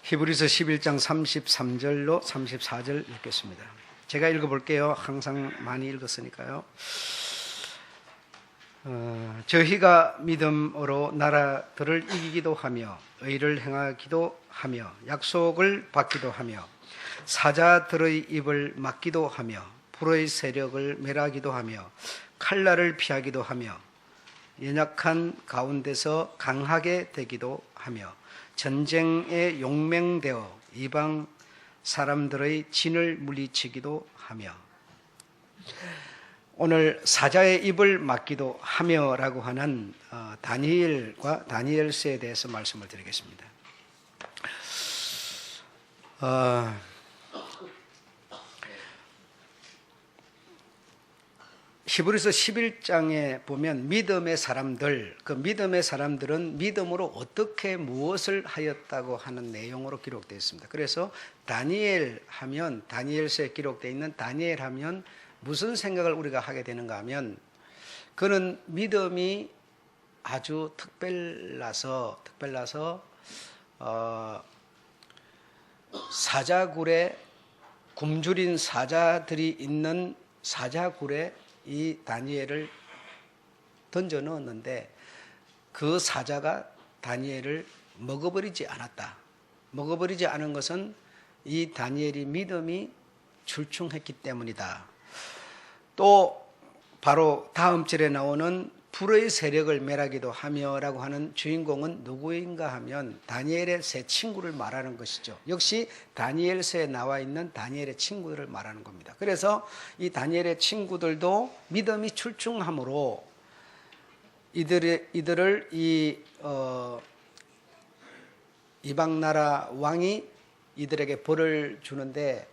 히브리서 11장 33절로 34절 읽겠습니다. 제가 읽어볼게요. 항상 많이 읽었으니까요. 저희가 믿음으로 나라들을 이기기도 하며 의를 행하기도 하며 약속을 받기도 하며 사자들의 입을 막기도 하며 불의 세력을 멸하기도 하며 칼날을 피하기도 하며 연약한 가운데서 강하게 되기도 하며 전쟁에 용맹되어 이방 사람들의 진을 물리치기도 하며 오늘 사자의 입을 막기도 하며라고 하는 다니엘과 다니엘서에 대해서 말씀을 드리겠습니다. 히브리서 11장에 보면 믿음의 사람들, 그 믿음의 사람들은 믿음으로 어떻게 무엇을 하였다고 하는 내용으로 기록되어 있습니다. 그래서 다니엘 하면, 다니엘서에 기록되어 있는 다니엘 하면 무슨 생각을 우리가 하게 되는가 하면 그는 믿음이 아주 특별나서 사자굴에 굶주린 사자들이 있는 사자굴에 이 다니엘을 던져 넣었는데 그 사자가 다니엘을 먹어버리지 않았다. 먹어버리지 않은 것은 이 다니엘이 믿음이 출중했기 때문이다. 또 바로 다음 절에 나오는 불의 세력을 멸하기도 하며라고 하는 주인공은 누구인가 하면 다니엘의 세 친구를 말하는 것이죠. 역시 다니엘서에 나와 있는 다니엘의 친구들을 말하는 겁니다. 그래서 이 다니엘의 친구들도 믿음이 출중함으로 이들을 이방 나라 왕이 이들에게 벌을 주는데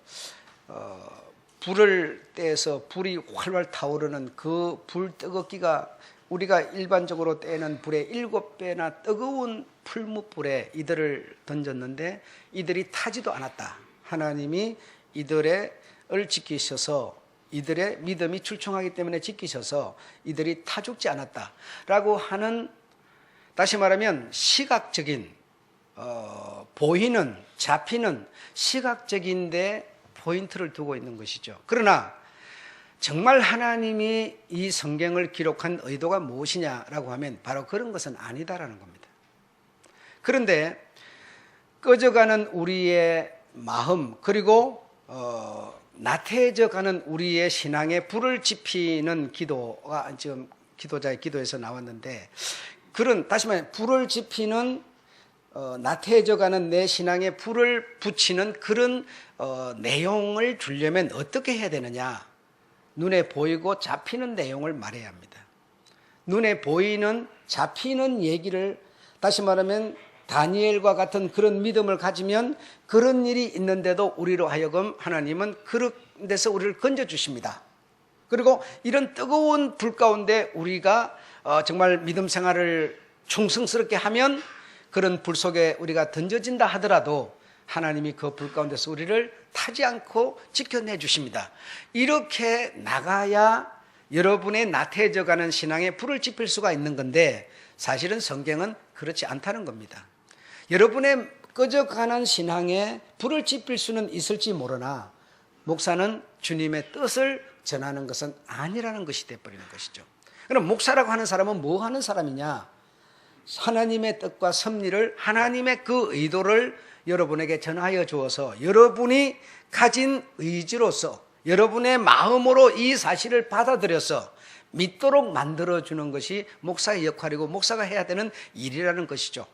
불을 떼서 불이 활활 타오르는 그 불 뜨겁기가 우리가 일반적으로 떼는 불의 7배나 뜨거운 풀무불에 이들을 던졌는데 이들이 타지도 않았다. 하나님이 이들을 지키셔서 이들의 믿음이 출중하기 때문에 지키셔서 이들이 타 죽지 않았다라고 하는, 다시 말하면 시각적인 보이는 잡히는 시각적인데 포인트를 두고 있는 것이죠. 그러나 정말 하나님이 이 성경을 기록한 의도가 무엇이냐라고 하면 바로 그런 것은 아니다라는 겁니다. 그런데 꺼져가는 우리의 마음 그리고 나태해져가는 우리의 신앙에 불을 지피는 기도가 지금 기도자의 기도에서 나왔는데, 그런 다시 말해 불을 지피는 나태해져가는 내 신앙에 불을 붙이는 그런 내용을 주려면 어떻게 해야 되느냐? 눈에 보이고 잡히는 내용을 말해야 합니다. 눈에 보이는 잡히는 얘기를, 다시 말하면 다니엘과 같은 그런 믿음을 가지면 그런 일이 있는데도 우리로 하여금 하나님은 그런 데서 우리를 건져주십니다. 그리고 이런 뜨거운 불 가운데 우리가 정말 믿음 생활을 충성스럽게 하면 그런 불 속에 우리가 던져진다 하더라도 하나님이 그 불 가운데서 우리를 타지 않고 지켜내 주십니다. 이렇게 나가야 여러분의 나태해져가는 신앙에 불을 지필 수가 있는 건데 사실은 성경은 그렇지 않다는 겁니다. 여러분의 꺼져가는 신앙에 불을 지필 수는 있을지 모르나 목사는 주님의 뜻을 전하는 것은 아니라는 것이 되어버리는 것이죠. 그럼 목사라고 하는 사람은 뭐 하는 사람이냐? 하나님의 뜻과 섭리를, 하나님의 그 의도를 여러분에게 전하여 주어서 여러분이 가진 의지로서 여러분의 마음으로 이 사실을 받아들여서 믿도록 만들어주는 것이 목사의 역할이고 목사가 해야 되는 일이라는 것이죠.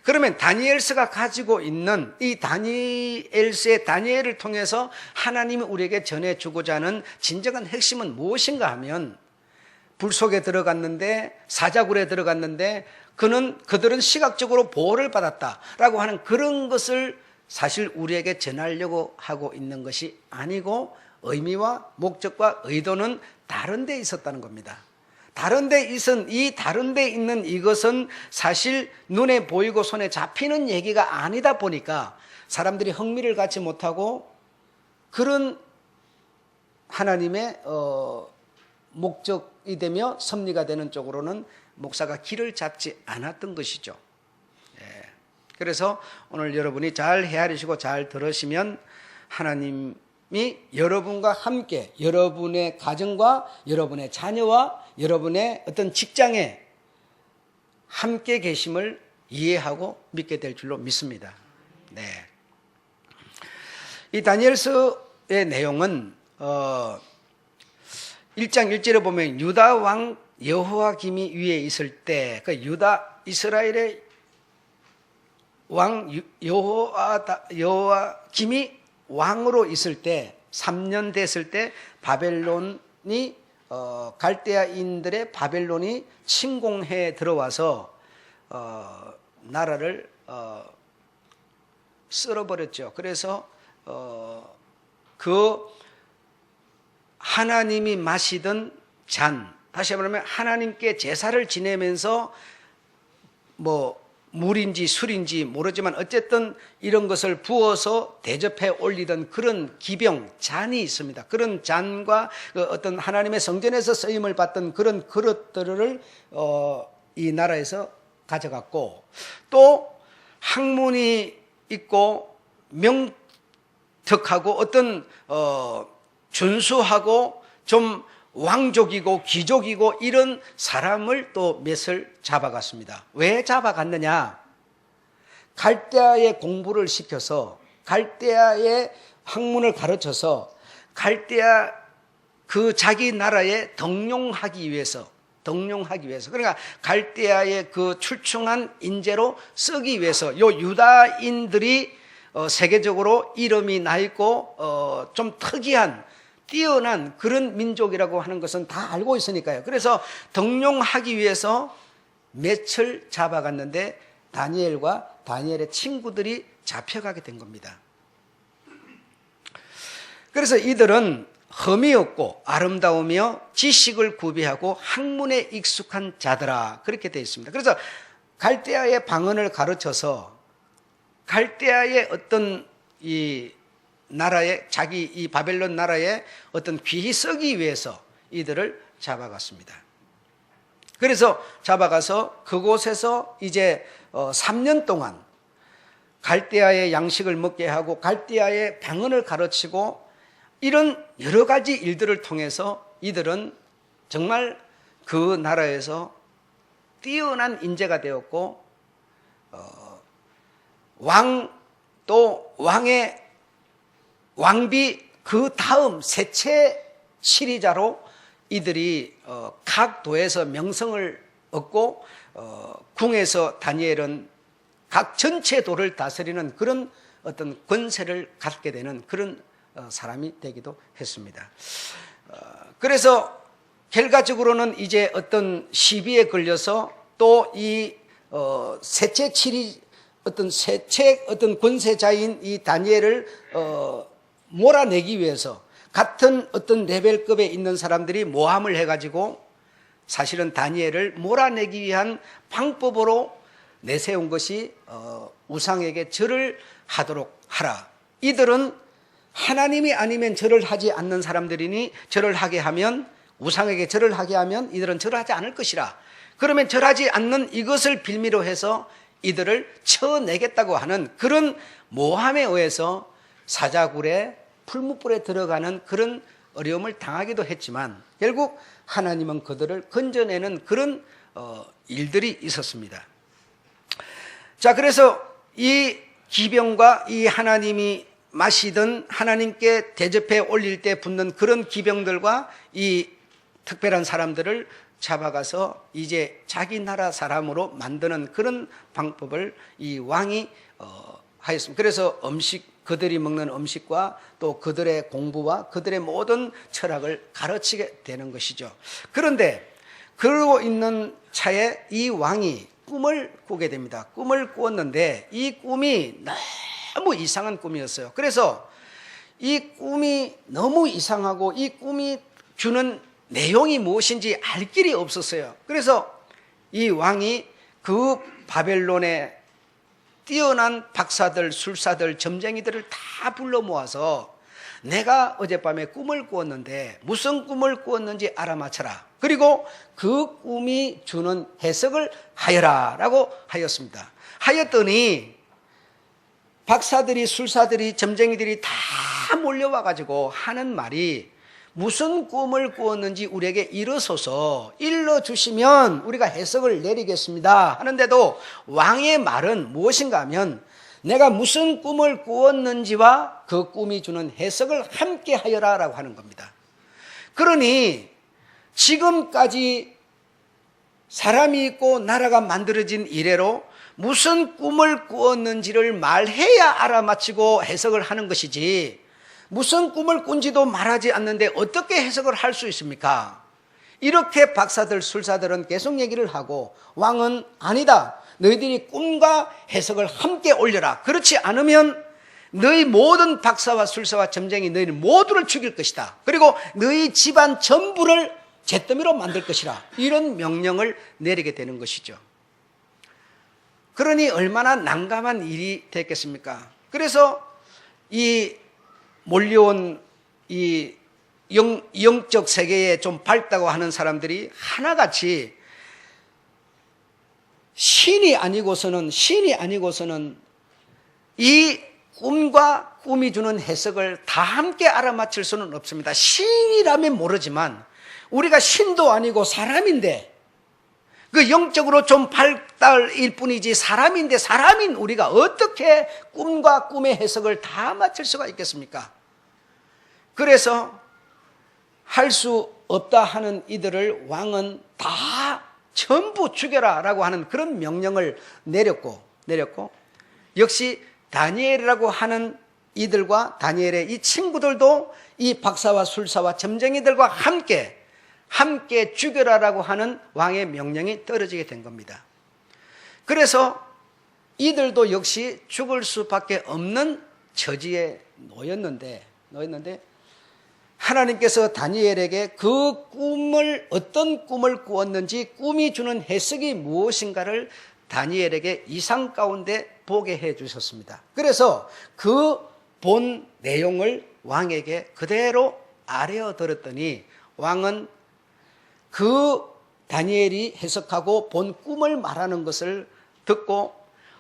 그러면 다니엘서가 가지고 있는 이 다니엘서의 다니엘을 통해서 하나님이 우리에게 전해주고자 하는 진정한 핵심은 무엇인가 하면 불 속에 들어갔는데 사자굴에 들어갔는데 그들은 시각적으로 보호를 받았다라고 하는 그런 것을 사실 우리에게 전하려고 하고 있는 것이 아니고 의미와 목적과 의도는 다른 데 있었다는 겁니다. 다른 데 있는 이것은 사실 눈에 보이고 손에 잡히는 얘기가 아니다 보니까 사람들이 흥미를 갖지 못하고 그런 하나님의 목적이 되며 섭리가 되는 쪽으로는 목사가 길을 잡지 않았던 것이죠. 그래서 오늘 여러분이 잘 헤아리시고 잘 들으시면 하나님이 여러분과 함께 여러분의 가정과 여러분의 자녀와 여러분의 어떤 직장에 함께 계심을 이해하고 믿게 될 줄로 믿습니다. 네. 이 다니엘서의 내용은 1장 1절에 보면 유다 왕 여호야김이 위에 있을 때 그 유다 이스라엘의 왕 여호야김이 왕으로 있을 때 3년 됐을 때 바벨론이 갈대아인들의 바벨론이 침공해 들어와서 나라를 쓸어버렸죠. 그래서 그 하나님이 마시던 잔, 다시 말하면 하나님께 제사를 지내면서 뭐 물인지 술인지 모르지만 어쨌든 이런 것을 부어서 대접해 올리던 그런 기병, 잔이 있습니다. 그런 잔과 그 어떤 하나님의 성전에서 쓰임을 받던 그런 그릇들을 이 나라에서 가져갔고, 또 학문이 있고 명특하고 어떤 준수하고 좀 왕족이고 귀족이고 이런 사람을 또 몇을 잡아갔습니다. 왜 잡아갔느냐? 갈대아의 공부를 시켜서 갈대아의 학문을 가르쳐서 갈대아 그 자기 나라에 덕용하기 위해서 그러니까 갈대아의 그 출중한 인재로 쓰기 위해서 요 유다인들이 세계적으로 이름이 나 있고 좀 특이한 뛰어난 그런 민족이라고 하는 것은 다 알고 있으니까요. 그래서 덕용하기 위해서 몇을 잡아갔는데 다니엘과 다니엘의 친구들이 잡혀가게 된 겁니다. 그래서 이들은 흠이 없고 아름다우며 지식을 구비하고 학문에 익숙한 자들아, 그렇게 되어 있습니다. 그래서 갈대아의 방언을 가르쳐서 갈대아의 어떤 이 나라에 자기 이 바벨론 나라에 어떤 귀히 쓰기 위해서 이들을 잡아갔습니다. 그래서 잡아가서 그곳에서 이제 3년 동안 갈대아의 양식을 먹게 하고 갈대아의 방언을 가르치고 이런 여러 가지 일들을 통해서 이들은 정말 그 나라에서 뛰어난 인재가 되었고 또 왕의 왕비 그 다음 셋째 치리자로 이들이 각 도에서 명성을 얻고 궁에서 다니엘은 각 전체 도를 다스리는 그런 어떤 권세를 갖게 되는 그런 사람이 되기도 했습니다. 그래서 결과적으로는 이제 어떤 시비에 걸려서 또 이 셋째 치리 어떤 권세자인 이 다니엘을 몰아내기 위해서 같은 어떤 레벨급에 있는 사람들이 모함을 해가지고 사실은 다니엘을 몰아내기 위한 방법으로 내세운 것이 우상에게 절을 하도록 하라. 이들은 하나님이 아니면 절을 하지 않는 사람들이니 절을 하게 하면 우상에게 절을 하게 하면 이들은 절하지 않을 것이라. 그러면 절하지 않는 이것을 빌미로 해서 이들을 쳐내겠다고 하는 그런 모함에 의해서 사자굴에 풀무불에 들어가는 그런 어려움을 당하기도 했지만 결국 하나님은 그들을 건져내는 그런 일들이 있었습니다. 자, 그래서 이 기병과 이 하나님이 마시던 하나님께 대접해 올릴 때 붙는 그런 기병들과 이 특별한 사람들을 잡아가서 이제 자기 나라 사람으로 만드는 그런 방법을 이 왕이 하였습니다. 그래서 그들이 먹는 음식과 또 그들의 공부와 그들의 모든 철학을 가르치게 되는 것이죠. 그런데 그러고 있는 차에 이 왕이 꿈을 꾸게 됩니다. 꿈을 꾸었는데 이 꿈이 너무 이상한 꿈이었어요. 그래서 이 꿈이 너무 이상하고 이 꿈이 주는 내용이 무엇인지 알 길이 없었어요. 그래서 이 왕이 그 바벨론의 뛰어난 박사들, 술사들, 점쟁이들을 다 불러 모아서 내가 어젯밤에 꿈을 꾸었는데 무슨 꿈을 꾸었는지 알아맞혀라. 그리고 그 꿈이 주는 해석을 하여라 라고 하였습니다. 하였더니 박사들이, 술사들이, 점쟁이들이 다 몰려와가지고 하는 말이 무슨 꿈을 꾸었는지 우리에게 일어서서 일러주시면 우리가 해석을 내리겠습니다 하는데도 왕의 말은 무엇인가 하면 내가 무슨 꿈을 꾸었는지와 그 꿈이 주는 해석을 함께 하여라 라고 하는 겁니다. 그러니 지금까지 사람이 있고 나라가 만들어진 이래로 무슨 꿈을 꾸었는지를 말해야 알아맞히고 해석을 하는 것이지 무슨 꿈을 꾼지도 말하지 않는데 어떻게 해석을 할 수 있습니까? 이렇게 박사들, 술사들은 계속 얘기를 하고 왕은 아니다. 너희들이 꿈과 해석을 함께 올려라. 그렇지 않으면 너희 모든 박사와 술사와 점쟁이 너희를 모두를 죽일 것이다. 그리고 너희 집안 전부를 잿더미로 만들 것이라. 이런 명령을 내리게 되는 것이죠. 그러니 얼마나 난감한 일이 됐겠습니까? 그래서 이 몰려온 이 영적 세계에 좀 밝다고 하는 사람들이 하나같이 신이 아니고서는 이 꿈과 꿈이 주는 해석을 다 함께 알아맞힐 수는 없습니다. 신이라면 모르지만 우리가 신도 아니고 사람인데 그 영적으로 좀 발달일 뿐이지 사람인데 사람인 우리가 어떻게 꿈과 꿈의 해석을 다 맞출 수가 있겠습니까? 그래서 할 수 없다 하는 이들을 왕은 다 전부 죽여라 라고 하는 그런 명령을 내렸고 역시 다니엘이라고 하는 이들과 다니엘의 이 친구들도 이 박사와 술사와 점쟁이들과 함께 죽여라라고 하는 왕의 명령이 떨어지게 된 겁니다. 그래서 이들도 역시 죽을 수밖에 없는 처지에 놓였는데 하나님께서 다니엘에게 그 꿈을 어떤 꿈을 꾸었는지 꿈이 주는 해석이 무엇인가를 다니엘에게 이상 가운데 보게 해 주셨습니다. 그래서 그 본 내용을 왕에게 그대로 아뢰어 들었더니 왕은 그 다니엘이 해석하고 본 꿈을 말하는 것을 듣고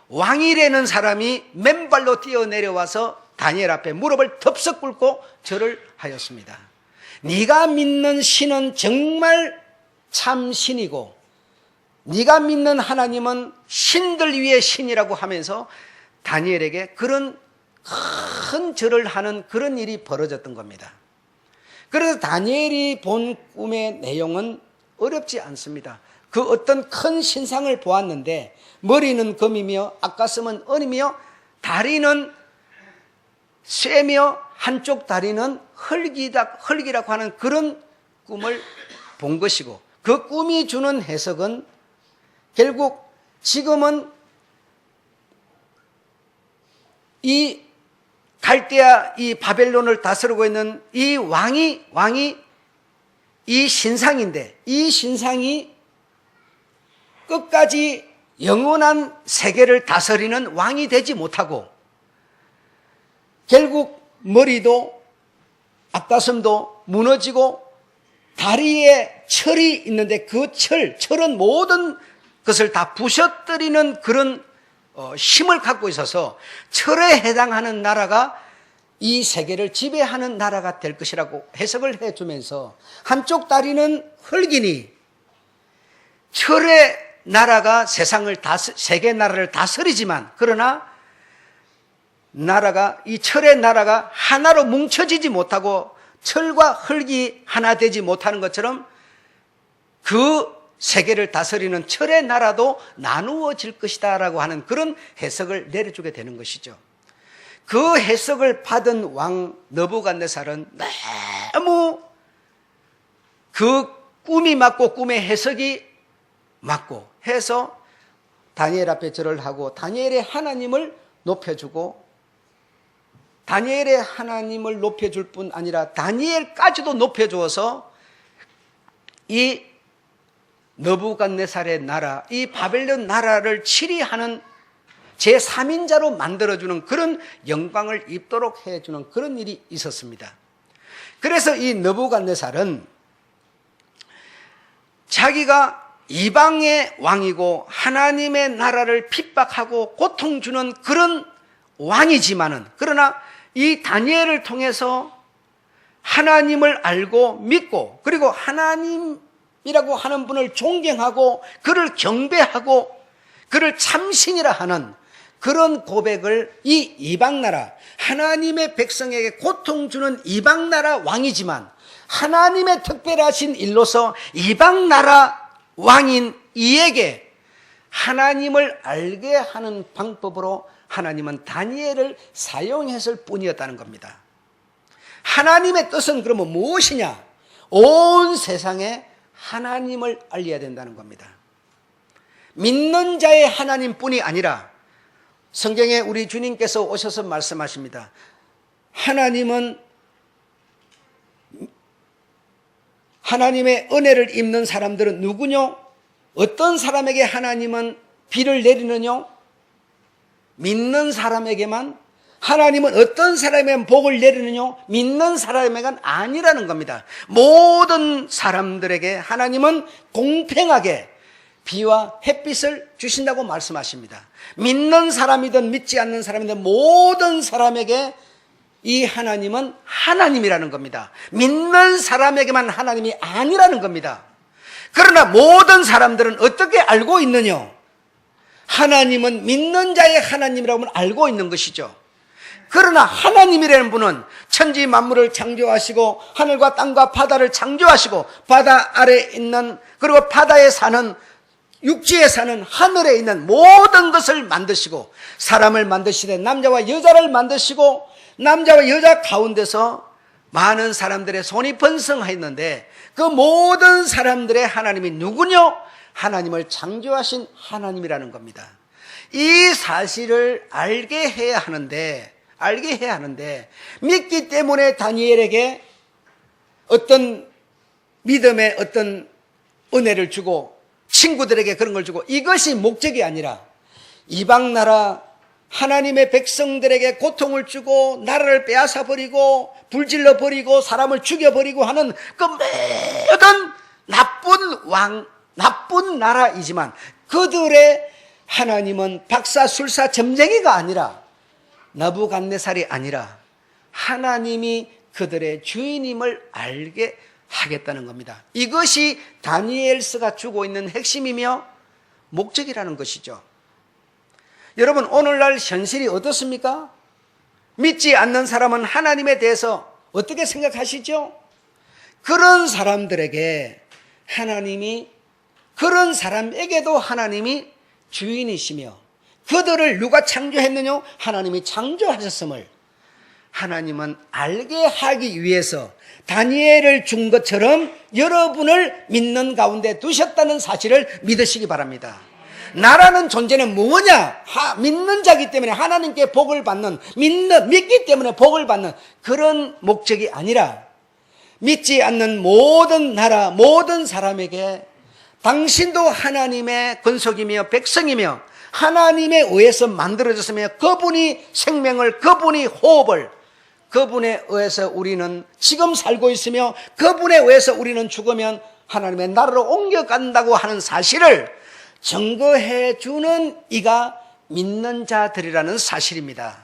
왕이라는 사람이 맨발로 뛰어내려와서 다니엘 앞에 무릎을 덥석 꿇고 절을 하였습니다. 네가 믿는 신은 정말 참 신이고 네가 믿는 하나님은 신들 위의 신이라고 하면서 다니엘에게 그런 큰 절을 하는 그런 일이 벌어졌던 겁니다. 그래서 다니엘이 본 꿈의 내용은 어렵지 않습니다. 그 어떤 큰 신상을 보았는데 머리는 금이며 앞가슴은 은이며 다리는 쇠며 한쪽 다리는 흙이라고 하는 그런 꿈을 본 것이고 그 꿈이 주는 해석은 결국 지금은 이 갈대아 이 바벨론을 다스리고 있는 이 왕이 이 신상인데 이 신상이 끝까지 영원한 세계를 다스리는 왕이 되지 못하고 결국 머리도 앞가슴도 무너지고 다리에 철이 있는데 그 철은 모든 것을 다 부셔뜨리는 그런 힘을 갖고 있어서 철에 해당하는 나라가 이 세계를 지배하는 나라가 될 것이라고 해석을 해주면서 한쪽 다리는 흙이니 철의 나라가 세계 나라를 다스리지만 그러나 이 철의 나라가 하나로 뭉쳐지지 못하고 철과 흙이 하나 되지 못하는 것처럼 그 세계를 다스리는 철의 나라도 나누어질 것이다 라고 하는 그런 해석을 내려주게 되는 것이죠. 그 해석을 받은 왕 느부갓네살은 너무 그 꿈이 맞고 꿈의 해석이 맞고 해서 다니엘 앞에 절을 하고 다니엘의 하나님을 높여주고 다니엘의 하나님을 높여줄 뿐 아니라 다니엘까지도 높여주어서 이 느부갓네살의 나라, 이 바벨론 나라를 치리하는 제3인자로 만들어주는 그런 영광을 입도록 해주는 그런 일이 있었습니다. 그래서 이 느부갓네살은 자기가 이방의 왕이고 하나님의 나라를 핍박하고 고통 주는 그런 왕이지만은, 그러나 이 다니엘을 통해서 하나님을 알고 믿고, 그리고 하나님이라고 하는 분을 존경하고 그를 경배하고 그를 참신이라 하는 그런 고백을 이 이방나라, 하나님의 백성에게 고통 주는 이방나라 왕이지만 하나님의 특별하신 일로서 이방나라 왕인 이에게 하나님을 알게 하는 방법으로 하나님은 다니엘을 사용했을 뿐이었다는 겁니다. 하나님의 뜻은 그러면 무엇이냐? 온 세상에 하나님을 알려야 된다는 겁니다. 믿는 자의 하나님뿐이 아니라 성경에 우리 주님께서 오셔서 말씀하십니다. 하나님은 하나님의 은혜를 입는 사람들은 누구뇨? 어떤 사람에게 하나님은 비를 내리느뇨? 믿는 사람에게만. 하나님은 어떤 사람에게만 복을 내리느뇨? 믿는 사람에게는 아니라는 겁니다. 모든 사람들에게 하나님은 공평하게 비와 햇빛을 주신다고 말씀하십니다. 믿는 사람이든 믿지 않는 사람이든 모든 사람에게 이 하나님은 하나님이라는 겁니다. 믿는 사람에게만 하나님이 아니라는 겁니다. 그러나 모든 사람들은 어떻게 알고 있느냐? 하나님은 믿는 자의 하나님이라고 알고 있는 것이죠. 그러나 하나님이라는 분은 천지 만물을 창조하시고 하늘과 땅과 바다를 창조하시고 바다 아래에 있는, 그리고 바다에 사는, 육지에 사는, 하늘에 있는 모든 것을 만드시고 사람을 만드시되 남자와 여자를 만드시고 남자와 여자 가운데서 많은 사람들의 손이 번성하였는데 그 모든 사람들의 하나님이 누구뇨? 하나님을 창조하신 하나님이라는 겁니다. 이 사실을 알게 해야 하는데 믿기 때문에 다니엘에게 어떤 믿음의 어떤 은혜를 주고 친구들에게 그런 걸 주고, 이것이 목적이 아니라 이방 나라 하나님의 백성들에게 고통을 주고 나라를 빼앗아 버리고 불질러 버리고 사람을 죽여 버리고 하는 그 모든 나쁜 나라이지만 그들의 하나님은 박사술사 점쟁이가 아니라 느부갓네살이 아니라 하나님이 그들의 주인임을 알게 하겠다는 겁니다. 이것이 다니엘서가 주고 있는 핵심이며 목적이라는 것이죠. 여러분, 오늘날 현실이 어떻습니까? 믿지 않는 사람은 하나님에 대해서 어떻게 생각하시죠? 그런 사람들에게 하나님이, 그런 사람에게도 하나님이 주인이시며 그들을 누가 창조했느냐? 하나님이 창조하셨음을 하나님은 알게 하기 위해서 다니엘을 준 것처럼 여러분을 믿는 가운데 두셨다는 사실을 믿으시기 바랍니다. 나라는 존재는 뭐냐? 믿는 자기 때문에 하나님께 복을 받는, 믿기 때문에 복을 받는 그런 목적이 아니라 믿지 않는 모든 나라, 모든 사람에게 당신도 하나님의 권속이며 백성이며 하나님에 의해서 만들어졌으며 그분이 생명을, 그분이 호흡을, 그분에 의해서 우리는 지금 살고 있으며 그분에 의해서 우리는 죽으면 하나님의 나라로 옮겨간다고 하는 사실을 증거해 주는 이가 믿는 자들이라는 사실입니다.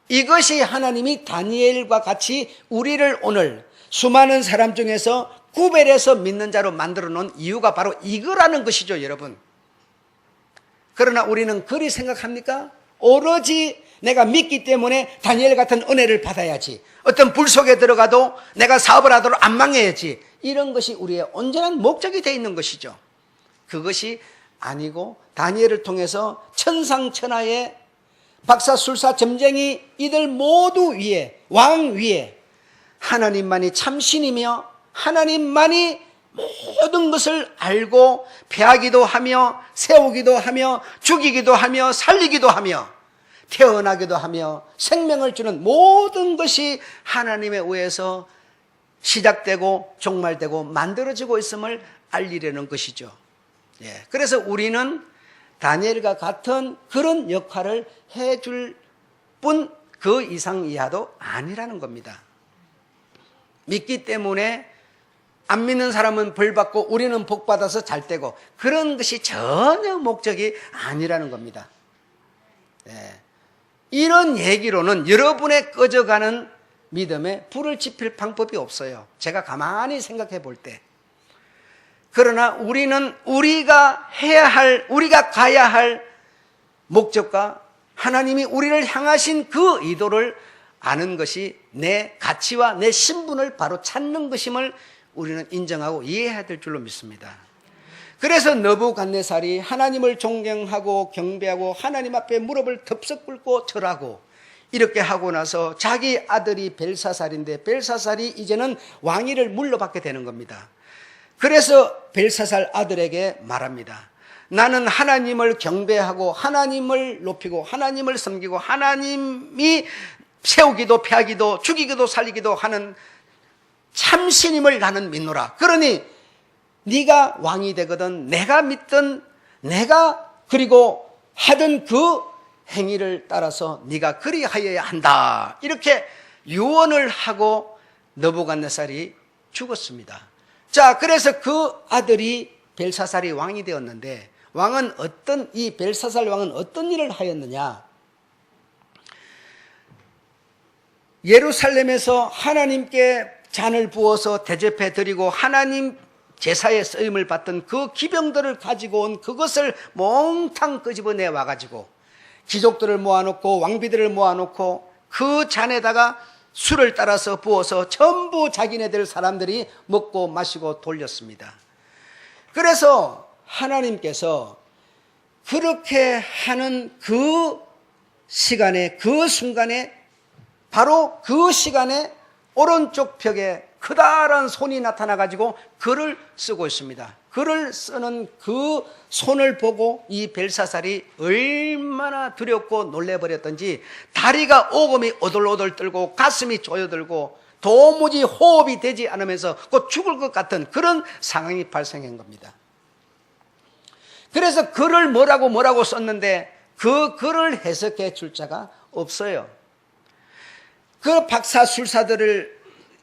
이것이 하나님이 다니엘과 같이 우리를 오늘 수많은 사람 중에서 구별해서 믿는 자로 만들어 놓은 이유가 바로 이거라는 것이죠, 여러분. 그러나 우리는 그리 생각합니까? 오로지 내가 믿기 때문에 다니엘 같은 은혜를 받아야지, 어떤 불 속에 들어가도 내가 사업을 하도록 안 망해야지, 이런 것이 우리의 온전한 목적이 되어 있는 것이죠. 그것이 아니고 다니엘을 통해서 천상천하의 박사술사 점쟁이 이들 모두 위에, 왕 위에 하나님만이 참신이며 하나님만이 모든 것을 알고 패하기도 하며 세우기도 하며 죽이기도 하며 살리기도 하며 태어나기도 하며 생명을 주는 모든 것이 하나님에 의해서 시작되고 종말되고 만들어지고 있음을 알리려는 것이죠. 그래서 우리는 다니엘과 같은 그런 역할을 해줄 뿐 그 이상 이하도 아니라는 겁니다. 믿기 때문에 안 믿는 사람은 벌 받고 우리는 복 받아서 잘 되고 그런 것이 전혀 목적이 아니라는 겁니다. 이런 얘기로는 여러분의 꺼져가는 믿음에 불을 지필 방법이 없어요. 제가 가만히 생각해 볼 때. 그러나 우리는 우리가 가야 할 목적과 하나님이 우리를 향하신 그 의도를 아는 것이 내 가치와 내 신분을 바로 찾는 것임을 우리는 인정하고 이해해야 될 줄로 믿습니다. 그래서 느부갓네살이 하나님을 존경하고 경배하고 하나님 앞에 무릎을 덥석 꿇고 절하고 이렇게 하고 나서 자기 아들이 벨사살인데 벨사살이 이제는 왕위를 물러받게 되는 겁니다. 그래서 벨사살 아들에게 말합니다. 나는 하나님을 경배하고 하나님을 높이고 하나님을 섬기고 하나님이 세우기도 패하기도 죽이기도 살리기도 하는 참신임을 나는 믿노라. 그러니 네가 왕이 되거든 내가 믿던 내가 그리고 하던 그 행위를 따라서 네가 그리하여야 한다. 이렇게 유언을 하고 느부갓네살이 죽었습니다. 자, 그래서 그 아들이 벨사살이 왕이 되었는데 이 벨사살 왕은 어떤 일을 하였느냐? 예루살렘에서 하나님께 잔을 부어서 대접해 드리고 하나님 제사에 쓰임을 받던 그 기병들을 가지고 온 그것을 몽탕 끄집어내 와가지고 귀족들을 모아놓고 왕비들을 모아놓고 그 잔에다가 술을 따라서 부어서 전부 자기네들 사람들이 먹고 마시고 돌렸습니다. 그래서 하나님께서 그렇게 하는 그 시간에 그 순간에 바로 그 시간에 오른쪽 벽에 커다란 손이 나타나가지고 글을 쓰고 있습니다. 글을 쓰는 그 손을 보고 이 벨사살이 얼마나 두렵고 놀래버렸던지 다리가 오금이 오돌오돌 떨고 가슴이 조여들고 도무지 호흡이 되지 않으면서 곧 죽을 것 같은 그런 상황이 발생한 겁니다. 그래서 글을 뭐라고 썼는데 그 글을 해석해 줄 자가 없어요. 그 박사술사들을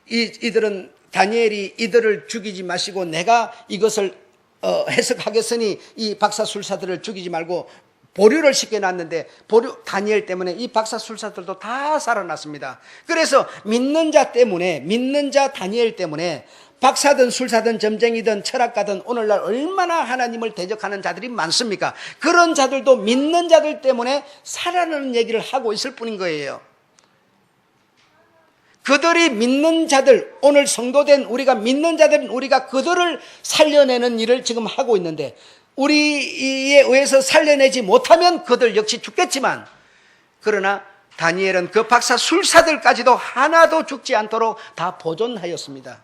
이들은 다니엘이 이들을 죽이지 마시고 내가 이것을 해석하겠으니 이 박사술사들을 죽이지 말고 보류를 시켜놨는데 다니엘 때문에 이 박사술사들도 다 살아났습니다. 그래서 믿는 자 다니엘 때문에 박사든 술사든 점쟁이든 철학가든 오늘날 얼마나 하나님을 대적하는 자들이 많습니까? 그런 자들도 믿는 자들 때문에 살아나는 얘기를 하고 있을 뿐인 거예요. 그들이 믿는 자들, 오늘 성도된 우리가 믿는 자들은 우리가 그들을 살려내는 일을 지금 하고 있는데 우리에 의해서 살려내지 못하면 그들 역시 죽겠지만 그러나 다니엘은 그 박사 술사들까지도 하나도 죽지 않도록 다 보존하였습니다.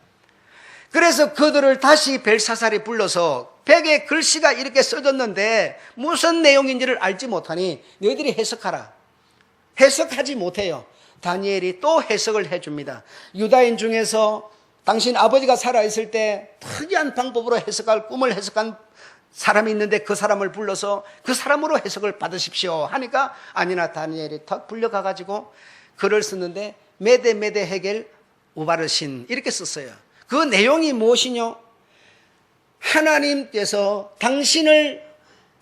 그래서 그들을 다시 벨사살이 불러서 벽에 글씨가 이렇게 써졌는데 무슨 내용인지를 알지 못하니 너희들이 해석하라. 해석하지 못해요. 다니엘이 또 해석을 해줍니다. 유다인 중에서 당신 아버지가 살아있을 때 특이한 방법으로 꿈을 해석한 사람이 있는데 그 사람을 불러서 그 사람으로 해석을 받으십시오 하니까 아니나 다니엘이 탁 불려가가지고 글을 썼는데 메데 헤겔 우바르신 이렇게 썼어요. 그 내용이 무엇이뇨? 하나님께서 당신을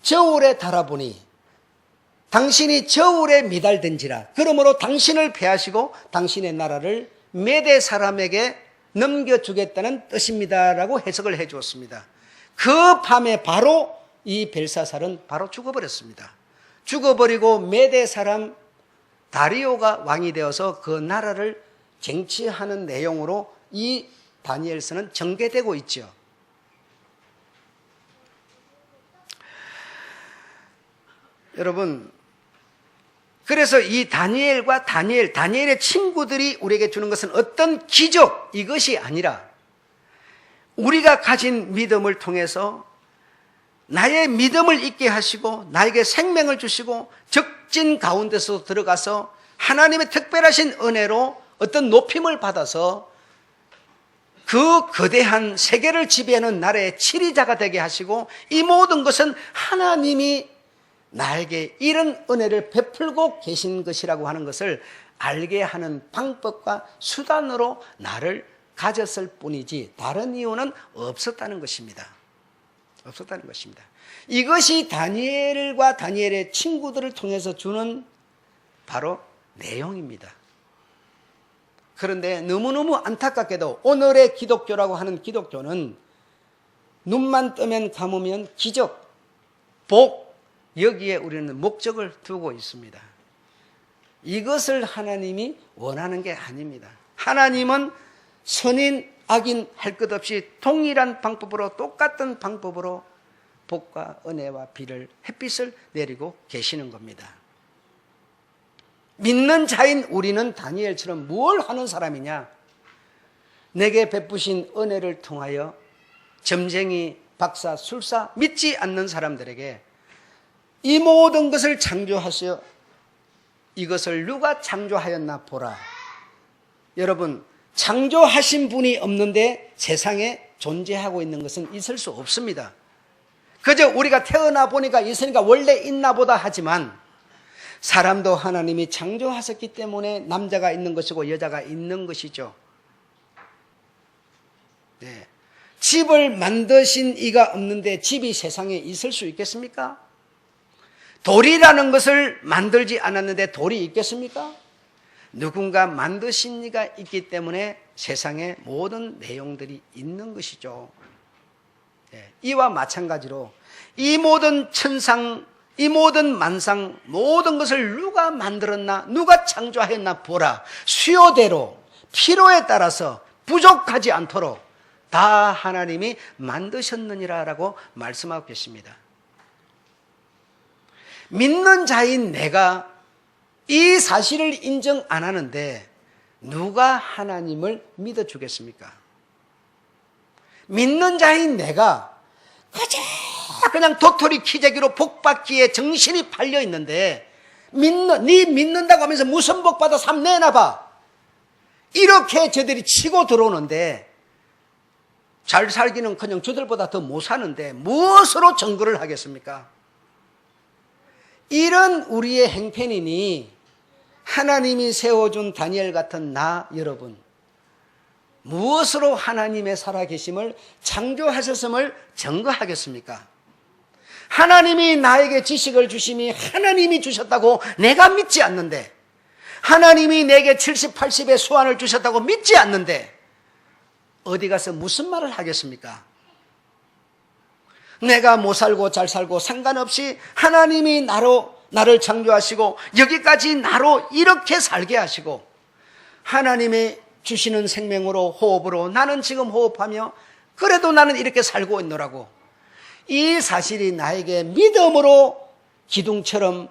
저울에 달아보니 당신이 저울에 미달된지라 그러므로 당신을 패하시고 당신의 나라를 메대 사람에게 넘겨주겠다는 뜻입니다라고 해석을 해 주었습니다. 그 밤에 바로 이 벨사살은 바로 죽어버렸습니다. 죽어버리고 메대 사람 다리오가 왕이 되어서 그 나라를 쟁취하는 내용으로 이 다니엘서는 전개되고 있죠. 여러분, 그래서 이 다니엘의 친구들이 우리에게 주는 것은 어떤 기적, 이것이 아니라 우리가 가진 믿음을 통해서 나의 믿음을 있게 하시고 나에게 생명을 주시고 적진 가운데서 들어가서 하나님의 특별하신 은혜로 어떤 높임을 받아서 그 거대한 세계를 지배하는 나라의 치리자가 되게 하시고 이 모든 것은 하나님이 나에게 이런 은혜를 베풀고 계신 것이라고 하는 것을 알게 하는 방법과 수단으로 나를 가졌을 뿐이지 다른 이유는 없었다는 것입니다. 없었다는 것입니다. 이것이 다니엘과 다니엘의 친구들을 통해서 주는 바로 내용입니다. 그런데 너무너무 안타깝게도 오늘의 기독교라고 하는 기독교는 눈만 뜨면 감으면 기적, 복, 여기에 우리는 목적을 두고 있습니다. 이것을 하나님이 원하는 게 아닙니다. 하나님은 선인, 악인 할 것 없이 동일한 방법으로, 똑같은 방법으로 복과 은혜와 비를, 햇빛을 내리고 계시는 겁니다. 믿는 자인 우리는 다니엘처럼 뭘 하는 사람이냐? 내게 베푸신 은혜를 통하여 점쟁이, 박사, 술사, 믿지 않는 사람들에게 이 모든 것을 창조하시어 이것을 누가 창조하였나 보라. 여러분, 창조하신 분이 없는데 세상에 존재하고 있는 것은 있을 수 없습니다. 그저 우리가 태어나 보니까 있으니까 원래 있나 보다 하지만 사람도 하나님이 창조하셨기 때문에 남자가 있는 것이고 여자가 있는 것이죠. 네. 집을 만드신 이가 없는데 집이 세상에 있을 수 있겠습니까? 돌이라는 것을 만들지 않았는데 돌이 있겠습니까? 누군가 만드신 이가 있기 때문에 세상에 모든 내용들이 있는 것이죠. 네. 이와 마찬가지로 이 모든 천상, 이 모든 만상, 모든 것을 누가 만들었나, 누가 창조하였나 보라. 수요대로, 필요에 따라서 부족하지 않도록 다 하나님이 만드셨느니라라고 말씀하고 계십니다. 믿는 자인 내가 이 사실을 인정 안 하는데 누가 하나님을 믿어주겠습니까? 믿는 자인 내가 그냥 도토리 키재기로 복받기에 정신이 팔려 있는데 네 믿는다고 하면서 무슨 복 받아 삶 내놔봐. 이렇게 저들이 치고 들어오는데 잘 살기는 그냥 저들보다 더 못 사는데 무엇으로 증거를 하겠습니까? 이런 우리의 행편이니 하나님이 세워준 다니엘 같은 나 여러분, 무엇으로 하나님의 살아계심을 창조하셨음을 증거하겠습니까? 하나님이 나에게 지식을 주심이 하나님이 주셨다고 내가 믿지 않는데, 하나님이 내게 70, 80의 수완을 주셨다고 믿지 않는데 어디 가서 무슨 말을 하겠습니까? 내가 못 살고 잘 살고 상관없이 하나님이 나를 창조하시고 여기까지 나로 이렇게 살게 하시고 하나님이 주시는 생명으로 호흡으로 나는 지금 호흡하며 그래도 나는 이렇게 살고 있노라고, 이 사실이 나에게 믿음으로 기둥처럼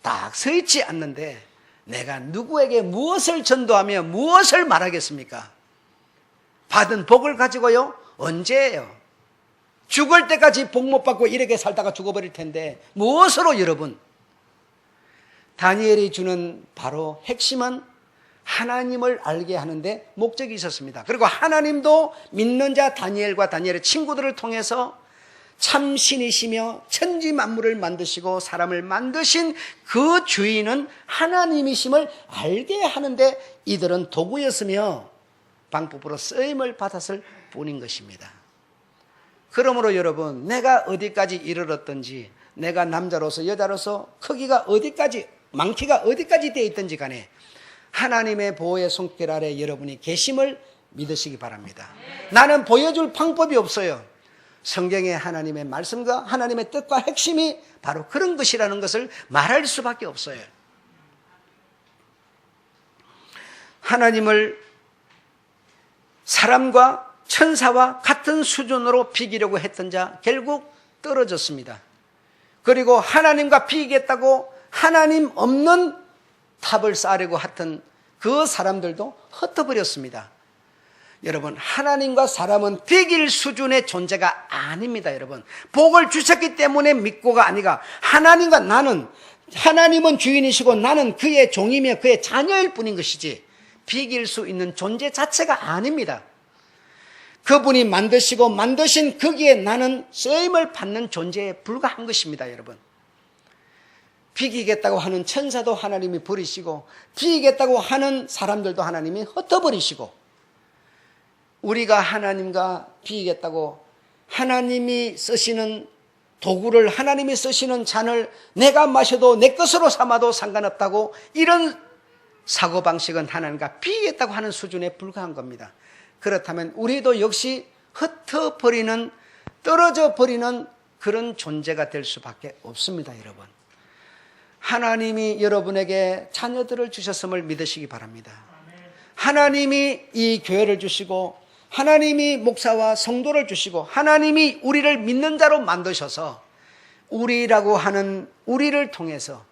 딱 서 있지 않는데 내가 누구에게 무엇을 전도하며 무엇을 말하겠습니까? 받은 복을 가지고요? 언제예요? 죽을 때까지 복 못 받고 이렇게 살다가 죽어버릴 텐데 무엇으로 여러분? 다니엘이 주는 바로 핵심은 하나님을 알게 하는데 목적이 있었습니다. 그리고 하나님도 믿는 자 다니엘과 다니엘의 친구들을 통해서 참 신이시며 천지 만물을 만드시고 사람을 만드신 그 주인은 하나님이심을 알게 하는데 이들은 도구였으며 방법으로 쓰임을 받았을 뿐인 것입니다. 그러므로 여러분, 내가 어디까지 이르렀든지, 내가 남자로서 여자로서 크기가 어디까지, 많기가 어디까지 되어 있든지 간에 하나님의 보호의 손길 아래 여러분이 계심을 믿으시기 바랍니다. 나는 보여줄 방법이 없어요. 성경의 하나님의 말씀과 하나님의 뜻과 핵심이 바로 그런 것이라는 것을 말할 수밖에 없어요. 하나님을 사람과 천사와 같은 수준으로 비기려고 했던 자 결국 떨어졌습니다. 그리고 하나님과 비기겠다고 하나님 없는 탑을 쌓으려고 했던 그 사람들도 흩어버렸습니다. 여러분, 하나님과 사람은 비길 수준의 존재가 아닙니다. 여러분, 복을 주셨기 때문에 믿고가 아니라 하나님과 나는, 하나님은 주인이시고 나는 그의 종이며 그의 자녀일 뿐인 것이지 비길 수 있는 존재 자체가 아닙니다. 그분이 만드시고 만드신 거기에 나는 쓰임을 받는 존재에 불과한 것입니다. 여러분, 비기겠다고 하는 천사도 하나님이 버리시고 비기겠다고 하는 사람들도 하나님이 흩어버리시고, 우리가 하나님과 비기겠다고 하나님이 쓰시는 도구를 하나님이 쓰시는 잔을 내가 마셔도 내 것으로 삼아도 상관없다고, 이런 사고방식은 하나님과 비했다고 하는 수준에 불과한 겁니다. 그렇다면 우리도 역시 흩어버리는, 떨어져 버리는 그런 존재가 될 수밖에 없습니다. 여러분, 하나님이 여러분에게 자녀들을 주셨음을 믿으시기 바랍니다. 하나님이 이 교회를 주시고, 하나님이 목사와 성도를 주시고, 하나님이 우리를 믿는 자로 만드셔서 우리라고 하는 우리를 통해서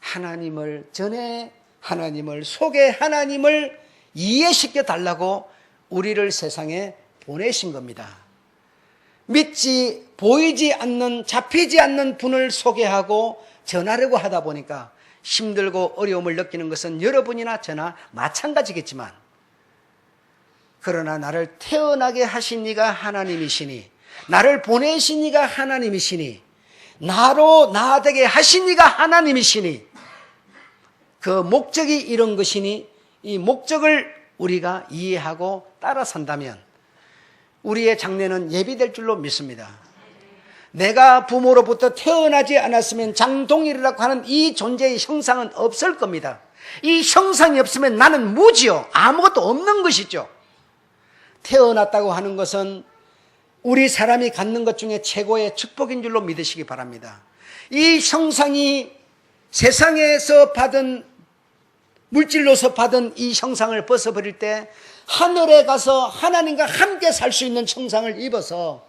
하나님을 전해, 하나님을 소개, 하나님을 이해시켜 달라고 우리를 세상에 보내신 겁니다. 믿지, 보이지 않는, 잡히지 않는 분을 소개하고 전하려고 하다 보니까 힘들고 어려움을 느끼는 것은 여러분이나 저나 마찬가지겠지만, 그러나 나를 태어나게 하신 이가 하나님이시니, 나를 보내신 이가 하나님이시니, 나로 나되게 하신 이가 하나님이시니, 그 목적이 이런 것이니 이 목적을 우리가 이해하고 따라 산다면 우리의 장래는 예비될 줄로 믿습니다. 내가 부모로부터 태어나지 않았으면 장동일이라고 하는 이 존재의 형상은 없을 겁니다. 이 형상이 없으면 나는 무지요. 아무것도 없는 것이죠. 태어났다고 하는 것은 우리 사람이 갖는 것 중에 최고의 축복인 줄로 믿으시기 바랍니다. 이 형상이 세상에서 받은, 물질로서 받은 이 형상을 벗어버릴 때 하늘에 가서 하나님과 함께 살 수 있는 형상을 입어서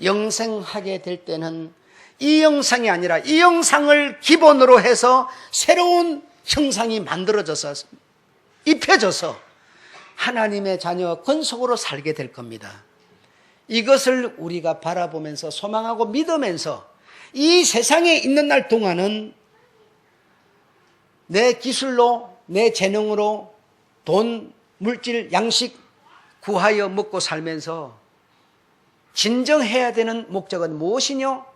영생하게 될 때는 이 형상이 아니라 이 형상을 기본으로 해서 새로운 형상이 만들어져서 입혀져서 하나님의 자녀 권속으로 살게 될 겁니다. 이것을 우리가 바라보면서 소망하고 믿으면서 이 세상에 있는 날 동안은 내 기술로, 내 재능으로 돈, 물질, 양식 구하여 먹고 살면서 진정해야 되는 목적은 무엇이뇨?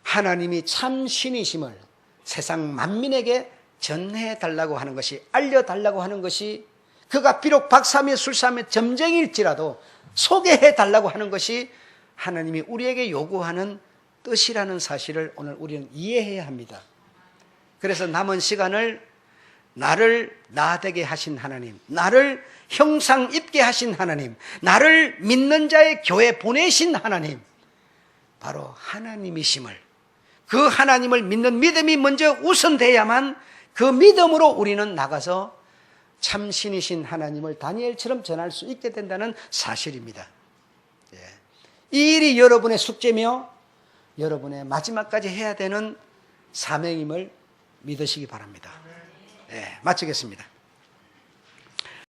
하나님이 참 신이심을 세상 만민에게 전해달라고 하는 것이, 알려달라고 하는 것이, 그가 비록 박사며 술사며 점쟁일지라도 소개해달라고 하는 것이 하나님이 우리에게 요구하는 뜻이라는 사실을 오늘 우리는 이해해야 합니다. 그래서 남은 시간을 나를 나되게 하신 하나님, 나를 형상 입게 하신 하나님, 나를 믿는 자의 교회 보내신 하나님, 바로 하나님이심을, 그 하나님을 믿는 믿음이 먼저 우선돼야만 그 믿음으로 우리는 나가서 참 신이신 하나님을 다니엘처럼 전할 수 있게 된다는 사실입니다. 이 일이 여러분의 숙제며 여러분의 마지막까지 해야 되는 사명임을 믿으시기 바랍니다. 마치겠습니다.